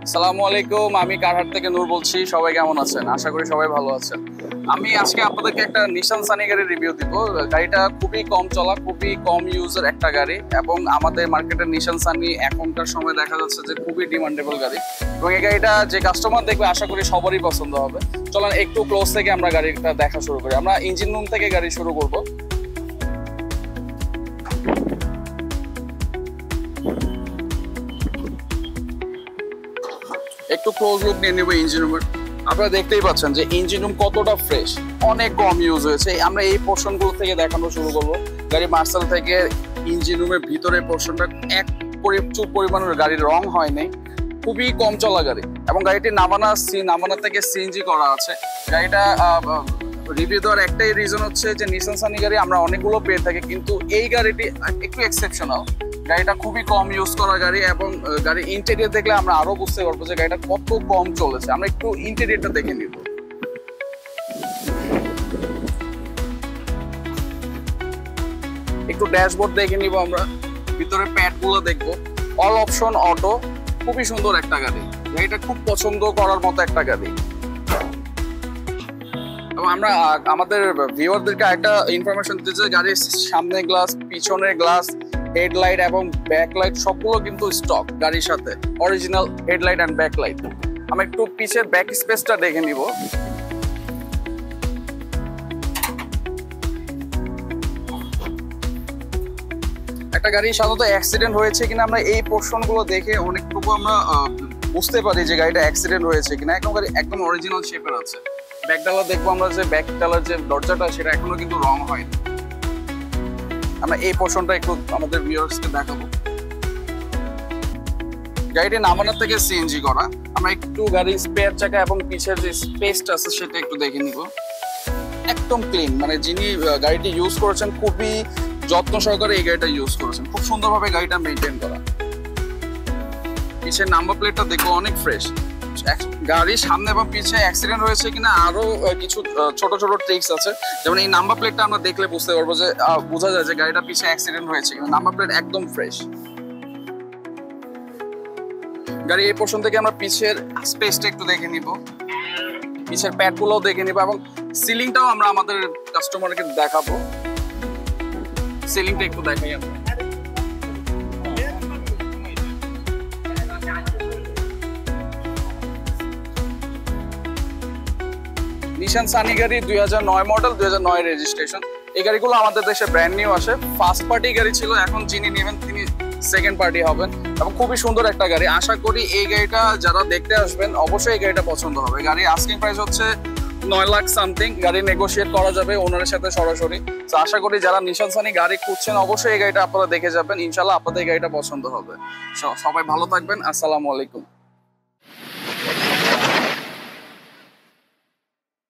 আসসালামু আলাইকুম, আমি কারহাট থেকে নূর বলছি। সবাই কেমন আছেন? আশা করি সবাই ভালো আছেন। আমি আজকে আপনাদেরকে একটা নিশান সানি গাড়ির রিভিউ দিব। গাড়িটা খুবই কম চলা, খুবই কম ইউজের একটা গাড়ি এবং আমাদের মার্কেটের নিশান সানি এখনকার সময় দেখা যাচ্ছে যে খুবই ডিমান্ডেবল গাড়ি এবং এই গাড়িটা যে কাস্টমার দেখবে আশা করি সবারই পছন্দ হবে। চলেন একটু ক্লোজ থেকে আমরা গাড়িটা দেখা শুরু করি। আমরা ইঞ্জিন রুম থেকে গাড়ি শুরু করব। একটু ক্লোজ লুক নিয়ে নেবো ইঞ্জিন রুমের। আপনারা দেখতেই পাচ্ছেন যে ইঞ্জিন রুম কতটা ফ্রেশ, অনেক কম ইউজ হয়েছে। আমরা এই পোর্শনগুলো থেকে দেখানো শুরু করবো। গাড়ি মার্শাল থেকে ইঞ্জিন রুমের ভিতরে পোর্শনটা এক প্রচুর পরিমাণের গাড়ির রং হয় নাই, খুবই কম চলা গাড়ি এবং গাড়িটি নামানা থেকে সিএনজি করা আছে। গাড়িটা রিভিউ দেওয়ার একটাই রিজন হচ্ছে যে নিশান সানি গাড়ি আমরা অনেকগুলো পেয়ে থাকি, কিন্তু এই গাড়িটি একটু এক্সেপশনাল। গাড়িটা খুবই কম ইউজ করা গাড়ি এবং গাড়ির ইন্টেরিয়র দেখলে আমরা আরো বুঝতে পারবো যে গাড়িটা কত কম চলেছে। আমরা একটু ইন্টেরিয়রটা দেখে নিব। একটু ড্যাশবোর্ড দেখে নিব আমরা, ভিতরে প্যাড গুলো দেখবো। অল অপশন অটো, খুবই সুন্দর একটা গাড়ি। গাড়িটা খুব পছন্দ করার মতো একটা গাড়ি। এবং আমরা আমাদের ভিউয়ারদেরকে একটা ইনফরমেশন দিতে চাই, গাড়ির সামনের গ্লাস, পিছনের গ্লাস, হেডলাইট এবং ব্যাকলাইট সবগুলো কিন্তু স্টক গাড়ির সাথে, অরিজিনাল হেডলাইট এন্ড ব্যাকলাইট। আমরা একটু পিছের ব্যাক স্পেসটা দেখে নিব। একটা গাড়ি সাধারণত অ্যাক্সিডেন্ট হয়েছে কিনা আমরা এই পোর্শনগুলো দেখে অনেকটুকু আমরা বুঝতে পারি যে গাড়িটা অ্যাক্সিডেন্ট হয়েছে কিনা। একদম অরিজিনাল শেপের আছে। ব্যাক ডালা দেখবো আমরা, যে ব্যাক ডালার যে দরজাটা সেটা এখনো কিন্তু রং হয়নি। আমরা এই পোর্শনটা একটু আমাদের ভিউয়ার্সকে দেখাবো। গাড়িটি নামানোর থেকে সিএনজি করা। আমরা একটু গাড়ির স্পেয়ার চাকা এবং পিছের যে স্পেসটা আছে সেটা একটু দেখে নিব। একদম ক্লিন, মানে যিনি গাড়িটি ইউজ করেছেন খুবই যত্ন সহকারে এই গাড়িটা ইউজ করেছেন। খুব সুন্দরভাবে গাড়িটা মেনটেন করা। পিছের নাম্বার প্লেটটা দেখবো, অনেক ফ্রেশ। গাড়ির সামনে এবং পিছে অ্যাক্সিডেন্ট হয়েছে কিনা আরো কিছু ছোট ছোট ট্রিক্স আছে। যেমন এই নাম্বার প্লেটটা আমরা দেখলে বুঝতে পারবো যে বোঝা যায় যে গাড়িটা পিছে অ্যাক্সিডেন্ট হয়েছে কিনা। নাম্বার প্লেট একদম ফ্রেশ। গাড়ি এই পোর্শন থেকে আমরা পিছের স্পেসটা একটু দেখে নিব, পিছের প্যাডগুলোও দেখে নিব এবং সিলিংটাও আমরা আমাদের কাস্টমারকে দেখাবো। সিলিংটা একটু দেখাই আমরা। নিশান সানি গাড়ি 2009 মডেল, 2009 রেজিস্ট্রেশন। এই গাড়িগুলো আমাদের দেশে ব্র্যান্ড নিউ আসে। ফার্স্ট পার্টি গাড়ি ছিল, এখন যিনি নেবেন তিনি সেকেন্ড পার্টি হবেন এবং খুবই সুন্দর একটা গাড়ি। আশা করি এই গাড়িটা যারা দেখতে আসবেন অবশ্যই এই গাড়িটা পছন্দ হবে। গাড়ির আস্কিং প্রাইস হচ্ছে 9 লাখ সামথিং। গাড়ি নেগোশিয়েট করা যাবে ওনারের সাথে সরাসরি। তো আশা করি যারা নিশান সানি গাড়ি খুঁজছেন অবশ্যই এই গাড়িটা আপনারা দেখে যাবেন। ইনশাল্লাহ আপনাদের এই গাড়িটা পছন্দ হবে। সবাই ভালো থাকবেন। আসসালামু আলাইকুম।